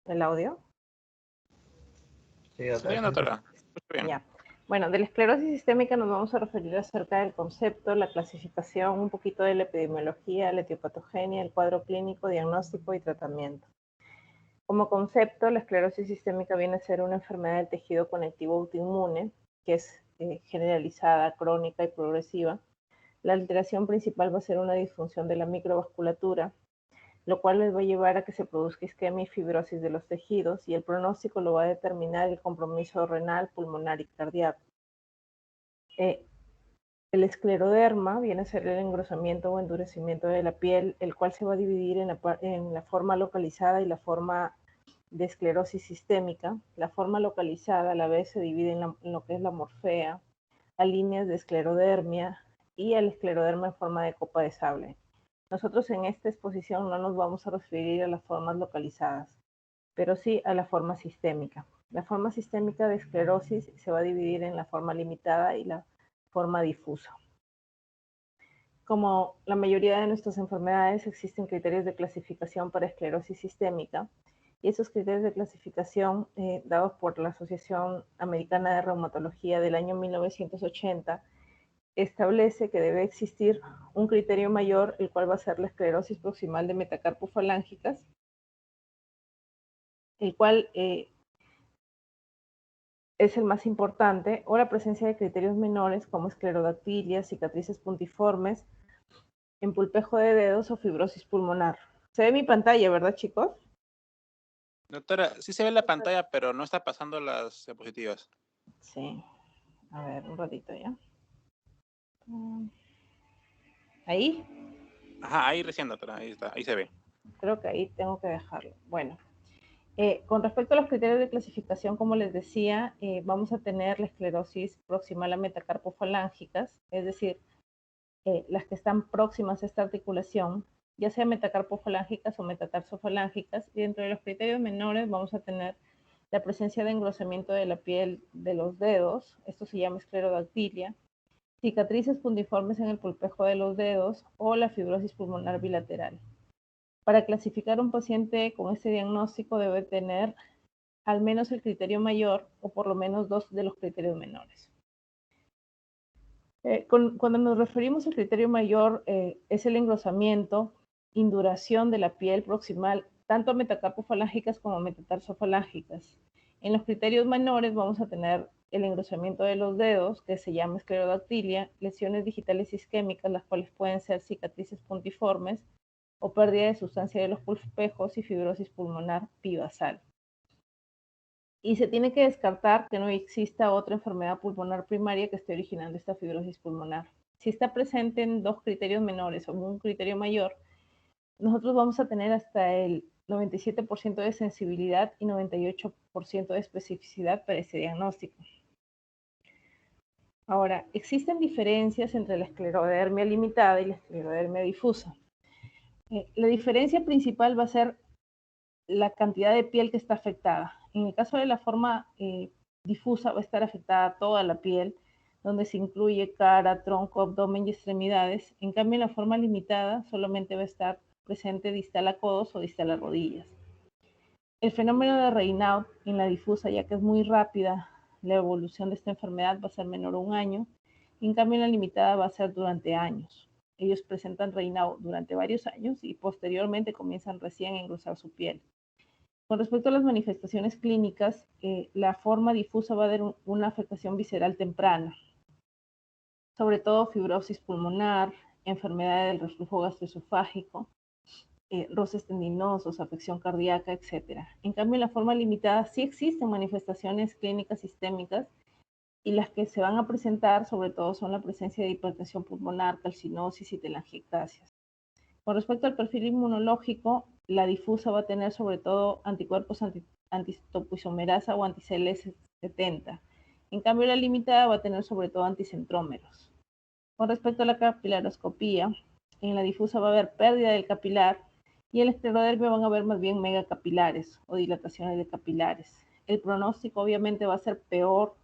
el audio? Sí, Sí, doctora. Bien. Ya. Bueno, de la esclerosis sistémica nos vamos a referir acerca del concepto, la clasificación, un poquito de la epidemiología, la etiopatogenia, el cuadro clínico, diagnóstico y tratamiento. Como concepto, la esclerosis sistémica viene a ser una enfermedad del tejido conectivo autoinmune, que es generalizada, crónica y progresiva. La alteración principal va a ser una disfunción de la microvasculatura, lo cual les va a llevar a que se produzca isquemia y fibrosis de los tejidos, y el pronóstico lo va a determinar el compromiso renal, pulmonar y cardíaco. El escleroderma viene a ser el engrosamiento o endurecimiento de la piel, el cual se va a dividir en la forma localizada y la forma de esclerosis sistémica. La forma localizada a la vez se divide en lo que es la morfea, a líneas de esclerodermia y al escleroderma en forma de copa de sable. Nosotros en esta exposición no nos vamos a referir a las formas localizadas, pero sí a la forma sistémica. La forma sistémica de esclerosis se va a dividir en la forma limitada y la forma difusa. Como la mayoría de nuestras enfermedades, existen criterios de clasificación para esclerosis sistémica, y esos criterios de clasificación dados por la Asociación Americana de Reumatología del año 1980 establece que debe existir un criterio mayor, el cual va a ser la esclerosis proximal de metacarpofalángicas, el cual es el más importante, o la presencia de criterios menores como esclerodactilia, cicatrices puntiformes, empulpejo de dedos o fibrosis pulmonar. Se ve mi pantalla, ¿verdad, chicos? Doctora, sí se ve la pantalla, pero no está pasando las diapositivas. Sí. A ver, un ratito ya. ¿Ahí? Ajá, ahí recién, doctora, ahí está, ahí se ve. Creo que ahí tengo que dejarlo. Bueno, con respecto a los criterios de clasificación, como les decía, vamos a tener la esclerosis proximal a metacarpofalángicas, es decir, las que están próximas a esta articulación, ya sea metacarpofalángicas o metatarsofalángicas, y dentro de los criterios menores vamos a tener la presencia de engrosamiento de la piel de los dedos, esto se llama esclerodactilia, cicatrices puntiformes en el pulpejo de los dedos o la fibrosis pulmonar bilateral. Para clasificar un paciente con este diagnóstico debe tener al menos el criterio mayor o por lo menos dos de los criterios menores. Cuando nos referimos al criterio mayor, es el engrosamiento, induración de la piel proximal, tanto a metacarpofalángicas como a metatarsofalángicas. En los criterios menores vamos a tener el engrosamiento de los dedos, que se llama esclerodactilia, lesiones digitales isquémicas, las cuales pueden ser cicatrices puntiformes, o pérdida de sustancia de los pulpejos y fibrosis pulmonar pivasal. Y se tiene que descartar que no exista otra enfermedad pulmonar primaria que esté originando esta fibrosis pulmonar. Si está presente en dos criterios menores o un criterio mayor, nosotros vamos a tener hasta el 97% de sensibilidad y 98% de especificidad para este diagnóstico. Ahora, existen diferencias entre la esclerodermia limitada y la esclerodermia difusa. La diferencia principal va a ser la cantidad de piel que está afectada. En el caso de la forma difusa va a estar afectada toda la piel, donde se incluye cara, tronco, abdomen y extremidades. En cambio, en la forma limitada solamente va a estar presente distal a codos o distal a rodillas. El fenómeno de Raynaud en la difusa, ya que es muy rápida, la evolución de esta enfermedad va a ser menor a 1 año. En cambio, en la limitada va a ser durante años. Ellos presentan Raynaud durante varios años y posteriormente comienzan recién a engrosar su piel. Con respecto a las manifestaciones clínicas, la forma difusa va a dar una afectación visceral temprana, sobre todo fibrosis pulmonar, enfermedad del reflujo gastroesofágico, roces tendinosos, afección cardíaca, etc. En cambio, en la forma limitada sí existen manifestaciones clínicas sistémicas, y las que se van a presentar sobre todo son la presencia de hipertensión pulmonar, calcinosis y telangiectasias. Con respecto al perfil inmunológico, la difusa va a tener sobre todo anticuerpos antitopoisomerasa o anti-CL70. En cambio, la limitada va a tener sobre todo anticentrómeros. Con respecto a la capilaroscopía, en la difusa va a haber pérdida del capilar, y en la esclerodermia van a haber más bien megacapilares o dilataciones de capilares. El pronóstico obviamente va a ser peor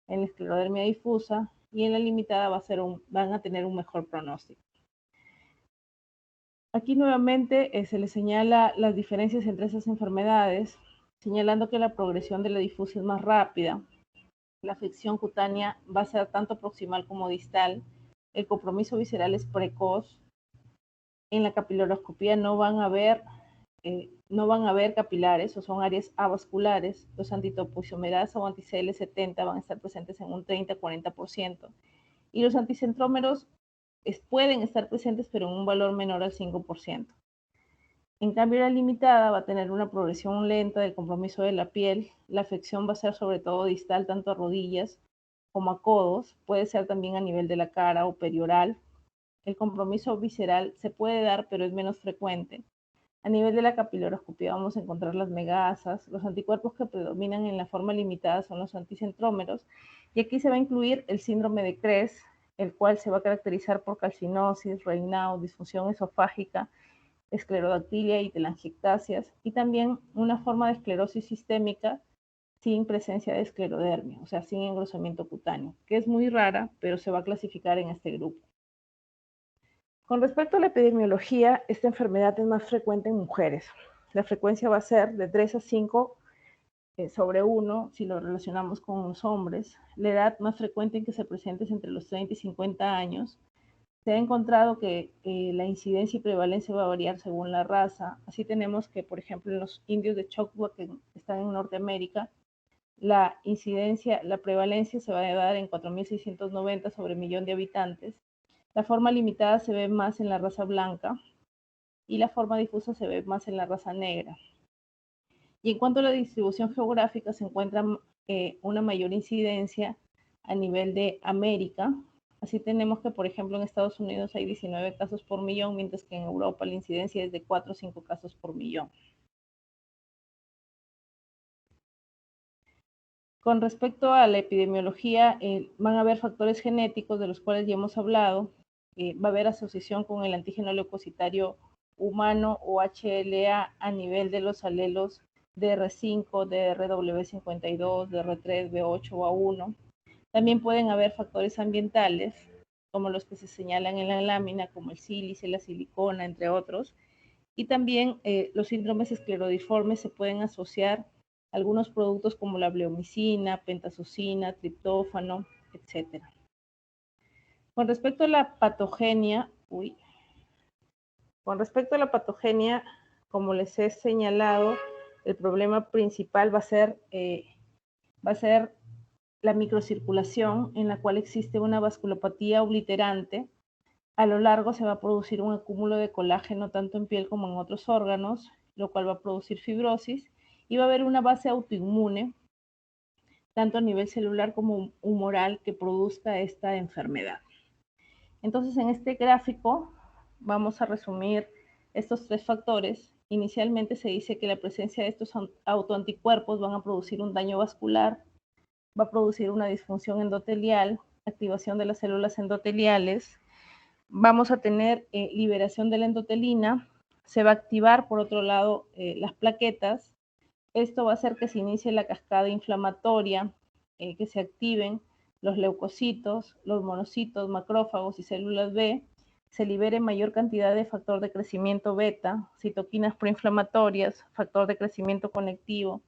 en la esclerodermia difusa, y en la limitada van a tener un mejor pronóstico. Aquí nuevamente se le señala las diferencias entre esas enfermedades. señalando que la progresión de la difusa es más rápida, la afección cutánea va a ser tanto proximal como distal, el compromiso visceral es precoz, en la capilaroscopía no van a haber capilares o son áreas avasculares, los antitopoisomerasa o anti-CL70 van a estar presentes en un 30-40%, y los anticentrómeros pueden estar presentes pero en un valor menor al 5%. En cambio, la limitada va a tener una progresión lenta del compromiso de la piel. La afección va a ser sobre todo distal, tanto a rodillas como a codos. Puede ser también a nivel de la cara o perioral. El compromiso visceral se puede dar, pero es menos frecuente. A nivel de la capilaroscopía vamos a encontrar las megasas. Los anticuerpos que predominan en la forma limitada son los anticentrómeros. Y aquí se va a incluir el síndrome de Cres, el cual se va a caracterizar por calcinosis, Raynaud, disfunción esofágica, esclerodactilia y telangiectasias, y también una forma de esclerosis sistémica sin presencia de esclerodermia, o sea, sin engrosamiento cutáneo, que es muy rara, pero se va a clasificar en este grupo. Con respecto a la epidemiología, esta enfermedad es más frecuente en mujeres. La frecuencia va a ser de 3 a 5 sobre 1 si lo relacionamos con los hombres. La edad más frecuente en que se presente es entre los 30 y 50 años. Se ha encontrado que la incidencia y prevalencia va a variar según la raza. Así tenemos que, por ejemplo, en los indios de Choctaw, que están en Norteamérica, la incidencia, la prevalencia se va a dar en 4.690 sobre millón de habitantes. La forma limitada se ve más en la raza blanca y la forma difusa se ve más en la raza negra. Y en cuanto a la distribución geográfica, se encuentra una mayor incidencia a nivel de América. Así tenemos que, por ejemplo, en Estados Unidos hay 19 casos por millón, mientras que en Europa la incidencia es de 4 o 5 casos por millón. Con respecto a la epidemiología, van a haber factores genéticos de los cuales ya hemos hablado. Va a haber asociación con el antígeno leucocitario humano o HLA a nivel de los alelos DR5, DRW52, DR3, B8 o A1. También pueden haber factores ambientales, como los que se señalan en la lámina, como el sílice, la silicona, entre otros. Y también los síndromes esclerodiformes se pueden asociar a algunos productos como la bleomicina, pentazocina, triptófano, etc. Con respecto a la patogenia, como les he señalado, el problema principal va a ser la microcirculación, en la cual existe una vasculopatía obliterante. A lo largo se va a producir un acúmulo de colágeno tanto en piel como en otros órganos, lo cual va a producir fibrosis, y va a haber una base autoinmune, tanto a nivel celular como humoral, que produzca esta enfermedad. Entonces, en este gráfico vamos a resumir estos tres factores. Inicialmente se dice que la presencia de estos autoanticuerpos van a producir un daño vascular, va a producir una disfunción endotelial, activación de las células endoteliales, vamos a tener liberación de la endotelina, se va a activar por otro lado las plaquetas. Esto va a hacer que se inicie la cascada inflamatoria, que se activen los leucocitos, los monocitos, macrófagos y células B, se libere mayor cantidad de factor de crecimiento beta, citoquinas proinflamatorias, factor de crecimiento conectivo,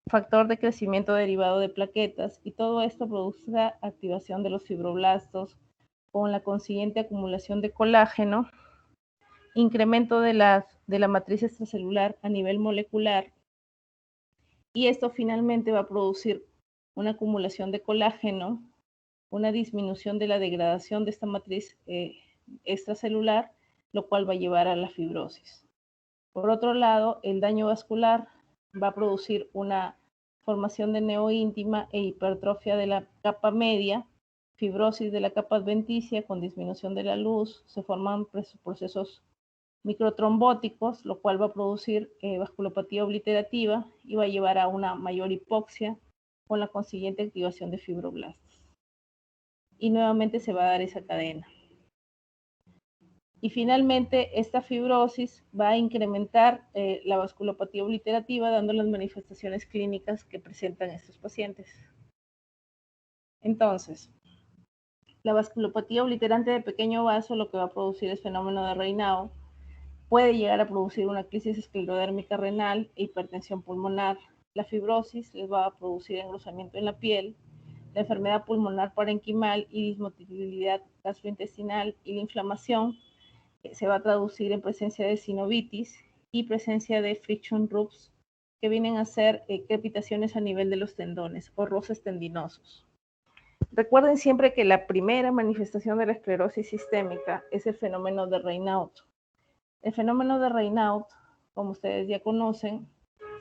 factor de crecimiento derivado de plaquetas, y todo esto produce activación de los fibroblastos con la consiguiente acumulación de colágeno, incremento de la matriz extracelular a nivel molecular, y esto finalmente va a producir una acumulación de colágeno, una disminución de la degradación de esta matriz extracelular, lo cual va a llevar a la fibrosis. Por otro lado, el daño vascular va a producir una formación de neoíntima e hipertrofia de la capa media, fibrosis de la capa adventicia con disminución de la luz, se forman procesos microtrombóticos, lo cual va a producir vasculopatía obliterativa y va a llevar a una mayor hipoxia con la consiguiente activación de fibroblastos. Y nuevamente se va a dar esa cadena. Y finalmente, esta fibrosis va a incrementar la vasculopatía obliterativa, dando las manifestaciones clínicas que presentan estos pacientes. Entonces, la vasculopatía obliterante de pequeño vaso lo que va a producir es fenómeno de Raynaud. Puede llegar a producir una crisis esclerodérmica renal e hipertensión pulmonar. La fibrosis les va a producir engrosamiento en la piel, la enfermedad pulmonar parenquimal y dismotilidad gastrointestinal, y la inflamación se va a traducir en presencia de sinovitis y presencia de friction rubs, que vienen a ser crepitaciones a nivel de los tendones o roces tendinosos. Recuerden siempre que la primera manifestación de la esclerosis sistémica es el fenómeno de Raynaud. El fenómeno de Raynaud, como ustedes ya conocen,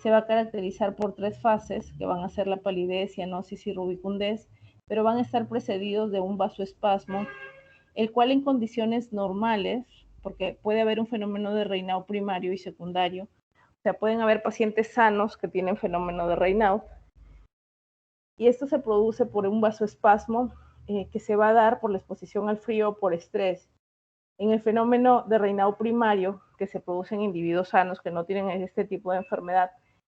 se va a caracterizar por 3 fases, que van a ser la palidez, cianosis y rubicundez, pero van a estar precedidos de un vasoespasmo, el cual en condiciones normales, porque puede haber un fenómeno de Raynaud primario y secundario, o sea, pueden haber pacientes sanos que tienen fenómeno de Raynaud, y esto se produce por un vasoespasmo que se va a dar por la exposición al frío o por estrés. En el fenómeno de Raynaud primario, que se produce en individuos sanos que no tienen este tipo de enfermedad,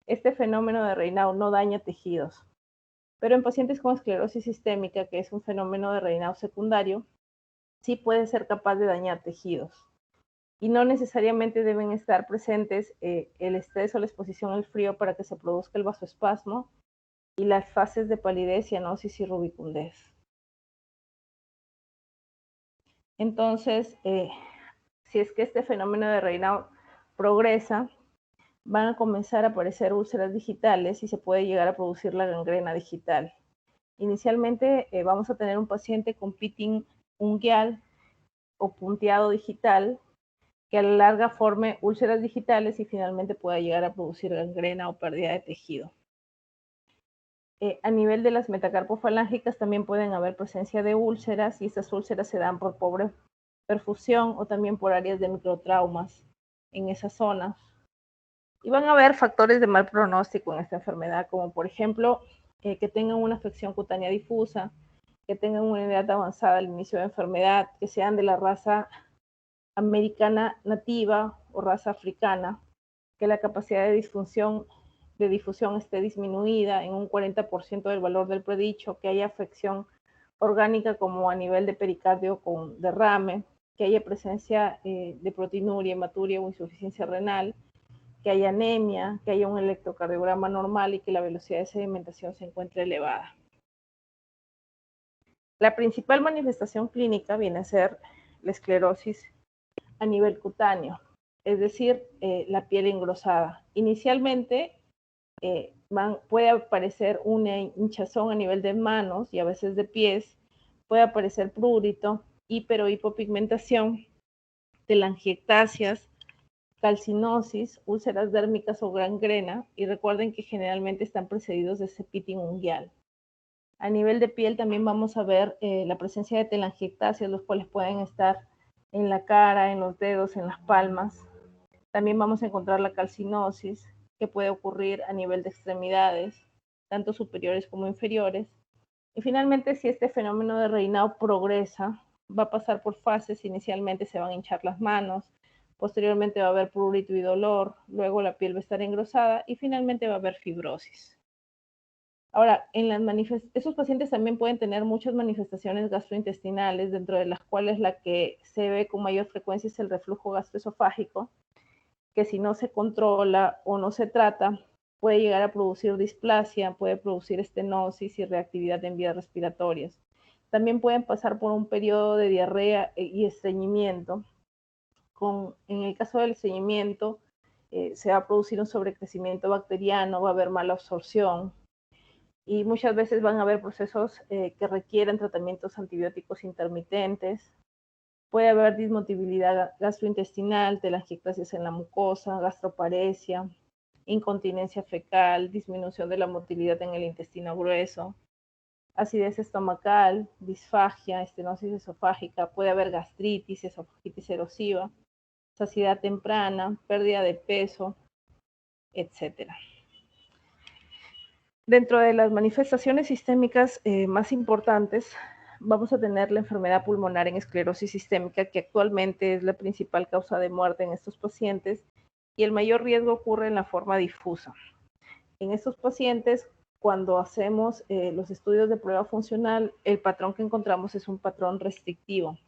este fenómeno de Raynaud no daña tejidos. Pero en pacientes con esclerosis sistémica, que es un fenómeno de Raynaud secundario, sí puede ser capaz de dañar tejidos. Y no necesariamente deben estar presentes el estrés o la exposición al frío para que se produzca el vasoespasmo y las fases de palidez, cianosis y rubicundez. Entonces, si es que este fenómeno de Raynaud progresa, van a comenzar a aparecer úlceras digitales y se puede llegar a producir la gangrena digital. Inicialmente vamos a tener un paciente con pitting unguial o punteado digital que a la larga forme úlceras digitales y finalmente pueda llegar a producir gangrena o pérdida de tejido. A nivel de las metacarpofalángicas también pueden haber presencia de úlceras, y estas úlceras se dan por pobre perfusión o también por áreas de microtraumas en esas zonas. Y van a haber factores de mal pronóstico en esta enfermedad, como por ejemplo que tengan una afección cutánea difusa, que tengan una edad avanzada al inicio de enfermedad, que sean de la raza americana nativa o raza africana, que la capacidad de difusión esté disminuida en un 40% del valor del predicho, que haya afección orgánica como a nivel de pericardio con derrame, que haya presencia de proteinuria, hematuria o insuficiencia renal, que haya anemia, que haya un electrocardiograma normal y que la velocidad de sedimentación se encuentre elevada. La principal manifestación clínica viene a ser la esclerosis a nivel cutáneo, es decir, la piel engrosada. Inicialmente puede aparecer una hinchazón a nivel de manos y a veces de pies, puede aparecer prurito, hiper o hipopigmentación, telangiectasias, calcinosis, úlceras dérmicas o gangrena, y recuerden que generalmente están precedidos de ese pitting unguial. A nivel de piel también vamos a ver la presencia de telangiectasias, los cuales pueden estar en la cara, en los dedos, en las palmas. También vamos a encontrar la calcinosis, que puede ocurrir a nivel de extremidades, tanto superiores como inferiores. Y finalmente, si este fenómeno de Raynaud progresa, va a pasar por fases. Inicialmente se van a hinchar las manos, posteriormente va a haber prurito y dolor, luego la piel va a estar engrosada y finalmente va a haber fibrosis. Ahora, esos pacientes también pueden tener muchas manifestaciones gastrointestinales, dentro de las cuales la que se ve con mayor frecuencia es el reflujo gastroesofágico, que si no se controla o no se trata, puede llegar a producir displasia, puede producir estenosis y reactividad en vías respiratorias. También pueden pasar por un periodo de diarrea y estreñimiento. En el caso del estreñimiento, se va a producir un sobrecrecimiento bacteriano, va a haber mala absorción, y muchas veces van a haber procesos que requieren tratamientos antibióticos intermitentes. Puede haber dismotilidad gastrointestinal, telangiectasias en la mucosa, gastroparesia, incontinencia fecal, disminución de la motilidad en el intestino grueso, acidez estomacal, disfagia, estenosis esofágica, puede haber gastritis, esofagitis erosiva, saciedad temprana, pérdida de peso, etc. Dentro de las manifestaciones sistémicas más importantes, vamos a tener la enfermedad pulmonar en esclerosis sistémica, que actualmente es la principal causa de muerte en estos pacientes, y el mayor riesgo ocurre en la forma difusa. En estos pacientes, cuando hacemos los estudios de prueba funcional, el patrón que encontramos es un patrón restrictivo.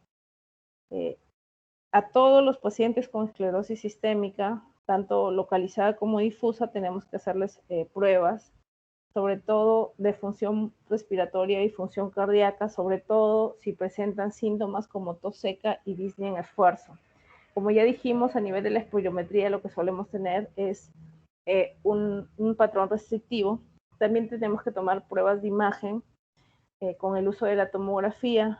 A todos los pacientes con esclerosis sistémica tanto localizada como difusa, tenemos que hacerles pruebas, sobre todo de función respiratoria y función cardíaca, sobre todo si presentan síntomas como tos seca y disnea en esfuerzo. Como ya dijimos, a nivel de la espirometría lo que solemos tener es un patrón restrictivo. También tenemos que tomar pruebas de imagen con el uso de la tomografía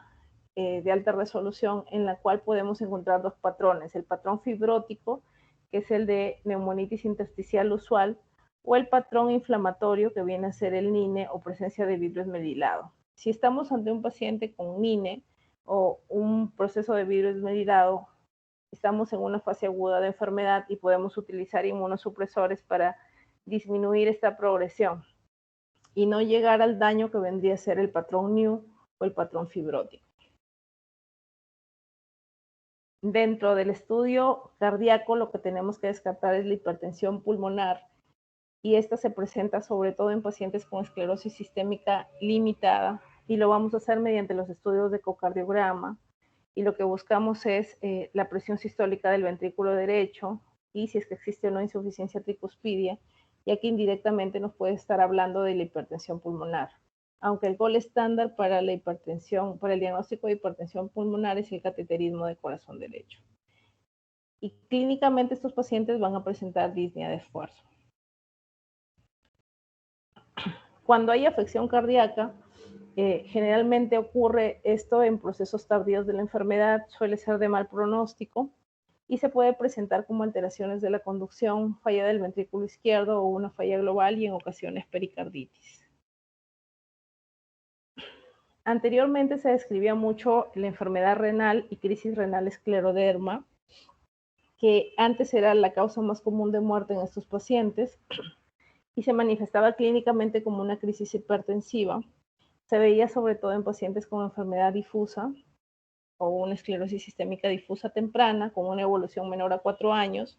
de alta resolución, en la cual podemos encontrar dos patrones: el patrón fibrótico, que es el de neumonitis intersticial usual, o el patrón inflamatorio, que viene a ser el NINE o presencia de vidrio esmerilado. Si estamos ante un paciente con NINE o un proceso de vidrio esmerilado, estamos en una fase aguda de enfermedad y podemos utilizar inmunosupresores para disminuir esta progresión y no llegar al daño que vendría a ser el patrón NEW o el patrón fibrótico. Dentro del estudio cardíaco, lo que tenemos que descartar es la hipertensión pulmonar, y esta se presenta sobre todo en pacientes con esclerosis sistémica limitada, y lo vamos a hacer mediante los estudios de ecocardiograma, y lo que buscamos es la presión sistólica del ventrículo derecho y si es que existe o no insuficiencia tricuspidia, ya que indirectamente nos puede estar hablando de la hipertensión pulmonar. Aunque el gol estándar para la hipertensión, para el diagnóstico de hipertensión pulmonar, es el cateterismo de corazón derecho. Y clínicamente estos pacientes van a presentar disnea de esfuerzo. Cuando hay afección cardíaca, generalmente ocurre esto en procesos tardíos de la enfermedad, suele ser de mal pronóstico y se puede presentar como alteraciones de la conducción, falla del ventrículo izquierdo o una falla global, y en ocasiones pericarditis. Anteriormente se describía mucho la enfermedad renal y crisis renal escleroderma, que antes era la causa más común de muerte en estos pacientes y se manifestaba clínicamente como una crisis hipertensiva. Se veía sobre todo en pacientes con enfermedad difusa o una esclerosis sistémica difusa temprana con una evolución menor a 4 años,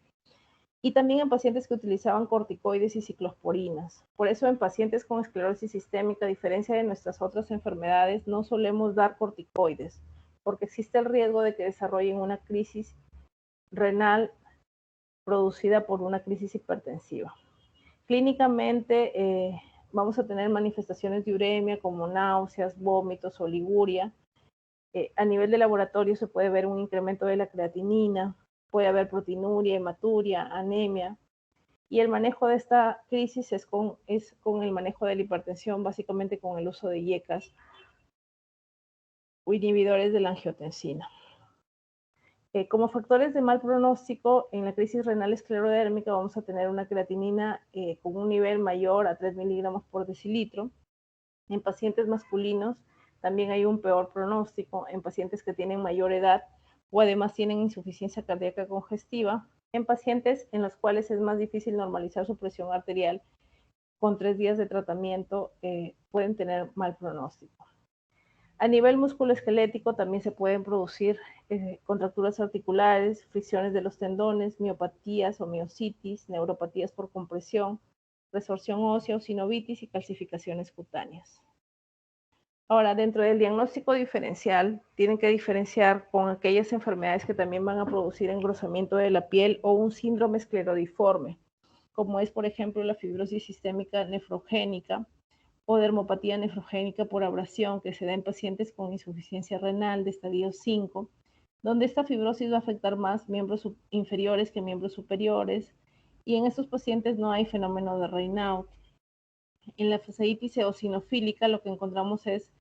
y también en pacientes que utilizaban corticoides y ciclosporinas. Por eso en pacientes con esclerosis sistémica, a diferencia de nuestras otras enfermedades, no solemos dar corticoides, porque existe el riesgo de que desarrollen una crisis renal producida por una crisis hipertensiva. Clínicamente vamos a tener manifestaciones de uremia como náuseas, vómitos, oliguria. A nivel de laboratorio se puede ver un incremento de la creatinina, puede haber proteinuria, hematuria, anemia. Y el manejo de esta crisis es con el manejo de la hipertensión, básicamente con el uso de IECAS o inhibidores de la angiotensina. Como factores de mal pronóstico, en la crisis renal esclerodérmica vamos a tener una creatinina con un nivel mayor a 3 miligramos por decilitro. En pacientes masculinos también hay un peor pronóstico, en pacientes que tienen mayor edad o además tienen insuficiencia cardíaca congestiva, en pacientes en los cuales es más difícil normalizar su presión arterial, con 3 días de tratamiento pueden tener mal pronóstico. A nivel musculoesquelético también se pueden producir contracturas articulares, fricciones de los tendones, miopatías o miositis, neuropatías por compresión, resorción ósea o sinovitis y calcificaciones cutáneas. Ahora, dentro del diagnóstico diferencial, tienen que diferenciar con aquellas enfermedades que también van a producir engrosamiento de la piel o un síndrome esclerodiforme, como es, por ejemplo, la fibrosis sistémica nefrogénica o dermopatía nefrogénica por abrasión, que se da en pacientes con insuficiencia renal de estadio 5, donde esta fibrosis va a afectar más miembros inferiores que miembros superiores, y en estos pacientes no hay fenómeno de Raynaud. En la fasciitis eosinofílica lo que encontramos es,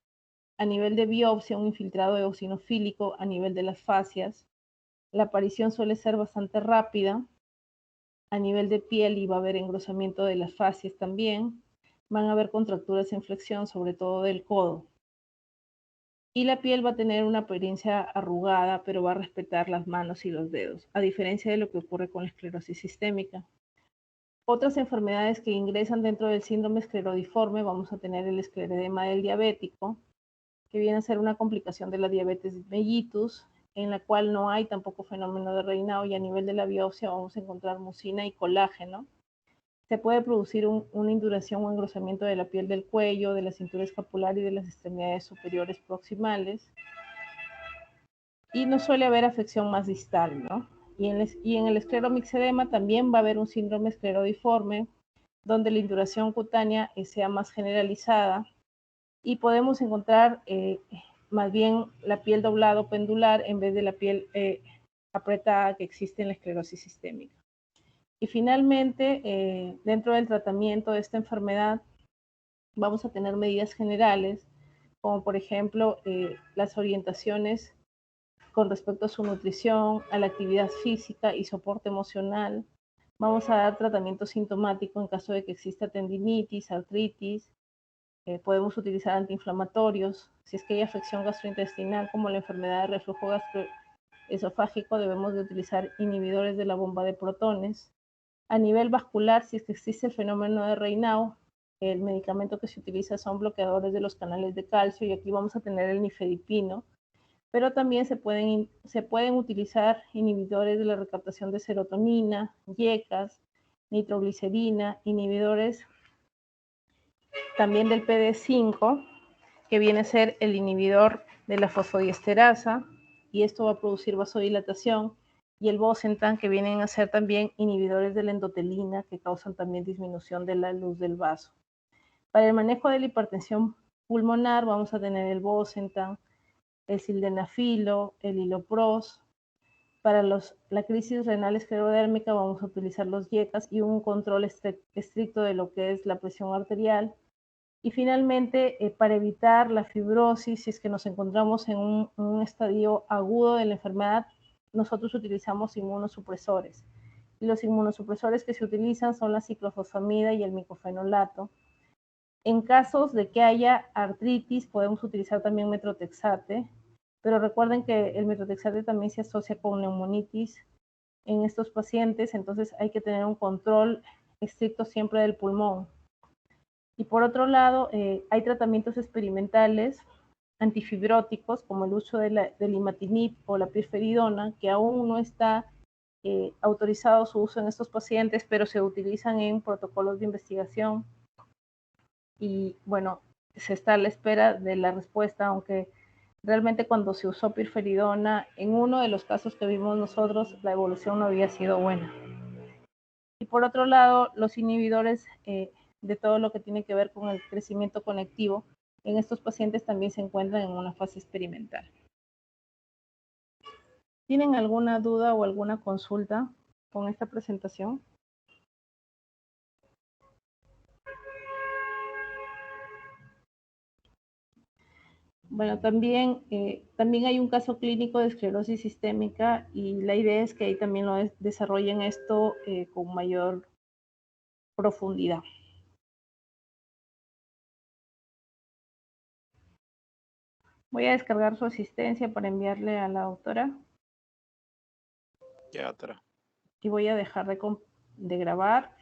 a nivel de biopsia, un infiltrado eosinofílico a nivel de las fascias. La aparición suele ser bastante rápida. A nivel de piel y va a haber engrosamiento de las fascias también. Van a haber contracturas en flexión, sobre todo del codo. Y la piel va a tener una apariencia arrugada, pero va a respetar las manos y los dedos, a diferencia de lo que ocurre con la esclerosis sistémica. Otras enfermedades que ingresan dentro del síndrome esclerodiforme, vamos a tener el esclerodema del diabético, que viene a ser una complicación de la diabetes mellitus, en la cual no hay tampoco fenómeno de Raynaud, y a nivel de la biopsia vamos a encontrar mucina y colágeno. Se puede producir una induración o engrosamiento de la piel del cuello, de la cintura escapular y de las extremidades superiores proximales. Y no suele haber afección más distal, ¿no? Y en el escleromixedema también va a haber un síndrome esclerodiforme, donde la induración cutánea sea más generalizada y podemos encontrar más bien la piel doblada pendular en vez de la piel apretada que existe en la esclerosis sistémica. Y finalmente, dentro del tratamiento de esta enfermedad, vamos a tener medidas generales, como por ejemplo las orientaciones con respecto a su nutrición, a la actividad física y soporte emocional. Vamos a dar tratamiento sintomático en caso de que exista tendinitis, artritis. Podemos utilizar antiinflamatorios. Si es que hay afección gastrointestinal como la enfermedad de reflujo gastroesofágico, debemos de utilizar inhibidores de la bomba de protones. A nivel vascular, si es que existe el fenómeno de Raynaud, el medicamento que se utiliza son bloqueadores de los canales de calcio y aquí vamos a tener el nifedipino, pero también se pueden utilizar inhibidores de la recaptación de serotonina, YECAS, nitroglicerina, inhibidores también del PD5, que viene a ser el inhibidor de la fosfodiesterasa, y esto va a producir vasodilatación, y el Bosentan, que vienen a ser también inhibidores de la endotelina, que causan también disminución de la luz del vaso. Para el manejo de la hipertensión pulmonar vamos a tener el Bosentan, el sildenafilo, el Ilopros. Para la crisis renal esclerodérmica vamos a utilizar los YECAS y un control estricto de lo que es la presión arterial. Y finalmente, para evitar la fibrosis, si es que nos encontramos en un estadio agudo de la enfermedad, nosotros utilizamos inmunosupresores. Y los inmunosupresores que se utilizan son la ciclofosfamida y el micofenolato. En casos de que haya artritis, podemos utilizar también metrotexate, pero recuerden que el metrotexate también se asocia con neumonitis en estos pacientes, entonces hay que tener un control estricto siempre del pulmón. Y por otro lado, hay tratamientos experimentales antifibróticos como el uso del imatinib o la pirfenidona, que aún no está autorizado su uso en estos pacientes, pero se utilizan en protocolos de investigación. Y bueno, se está a la espera de la respuesta, aunque realmente cuando se usó pirfenidona, en uno de los casos que vimos nosotros, la evolución no había sido buena. Y por otro lado, los inhibidores de todo lo que tiene que ver con el crecimiento conectivo, en estos pacientes también se encuentran en una fase experimental. ¿Tienen alguna duda o alguna consulta con esta presentación? Bueno, también hay un caso clínico de esclerosis sistémica y la idea es que ahí también lo desarrollen esto con mayor profundidad. Voy a descargar su asistencia para enviarle a la doctora. Ya, doctora. Y voy a dejar de grabar.